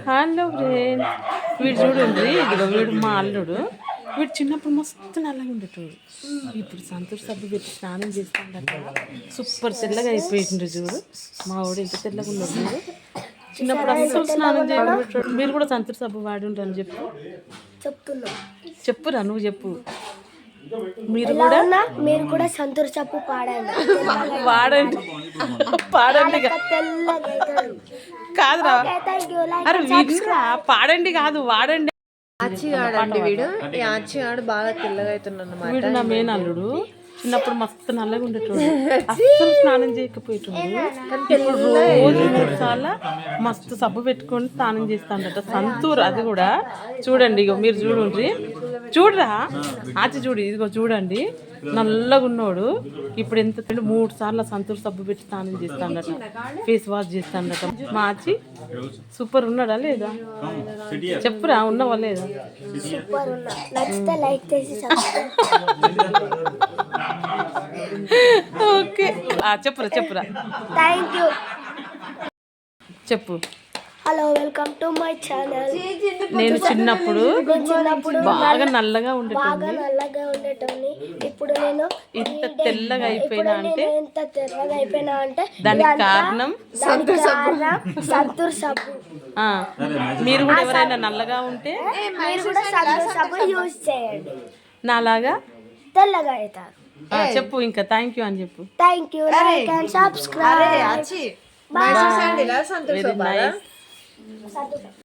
Hello friends, వీడు చూడండి, ఇదిగో వీడు మా అల్లుడు. వీడు చిన్నప్పుడు మస్తు నల్లగా ఉండేటోడు. ఇప్పుడు సంతూర్ సబ్బు పెట్టి స్నానం చేస్తాడట. సూపర్ తెల్లగా అయిపోయిండు చూడు. మా వాడు ఎంత తెల్లగా ఉన్నాడు చూడు. చిన్నప్పుడు అస్సలు స్నానం చేయబెట్టాడు. మీరు కూడా సంతూర్ సబ్బు వాడి ఉంటారని చెప్పురా, నువ్వు చెప్పు. మీరు కూడా సంతూర్ సబ్బు వాడండి కాదురా. అరే వీడ్రా, పాడండి కాదు, వాడండి. ఆచిగాడు వీడు. ఆచిగాడు బాగా తెల్లగా అవుతున్నాడు. వీడు నా మేన అల్లుడు. చిన్నప్పుడు మస్తు నల్లగా ఉండేటోడు. అస్సలు స్నానం చేయకపోయేటోడు. ఇప్పుడు రోజు 3 సార్లు మస్తు సబ్బు పెట్టుకొని స్నానం చేస్తాడట. సంతూర్, అది కూడా చూడండి. ఇగో మీరు చూడరా, ఆచి చూడు, ఇదిగో చూడండి. నల్లగా ఉన్నోడు ఇప్పుడు ఎంత 3 సార్లు సంతూర్ సబ్బు పెట్టి స్నానం చేస్తాడట. ఫేస్ వాష్ చేస్తాడట. మా ఆచి సూపర్ ఉన్నాడా లేదా చెప్పురా, ఉన్నవా లేదా? ఓకే, చెప్పురా. Thank you. చెప్పు. Hello, welcome to my channel. నేను చిన్నప్పుడు బాగా నల్లగా ఉండేటోని. ఇప్పుడు నేను ఇంత తెల్లగా అయిపోయినా అంటే దానికి కారణం సంతూర్ సబ్బు. మీరు కూడా ఎవరైనా నల్లగా ఉంటే మీరు కూడా సంతూర్ సబ్బు యూజ్ చేయండి. నాలాగా తెల్లగా అవుతారు. చెప్పు ఇంకా. థ్యాంక్ యూ అని చెప్పు. Thank you. Like and subscribe. Very nice.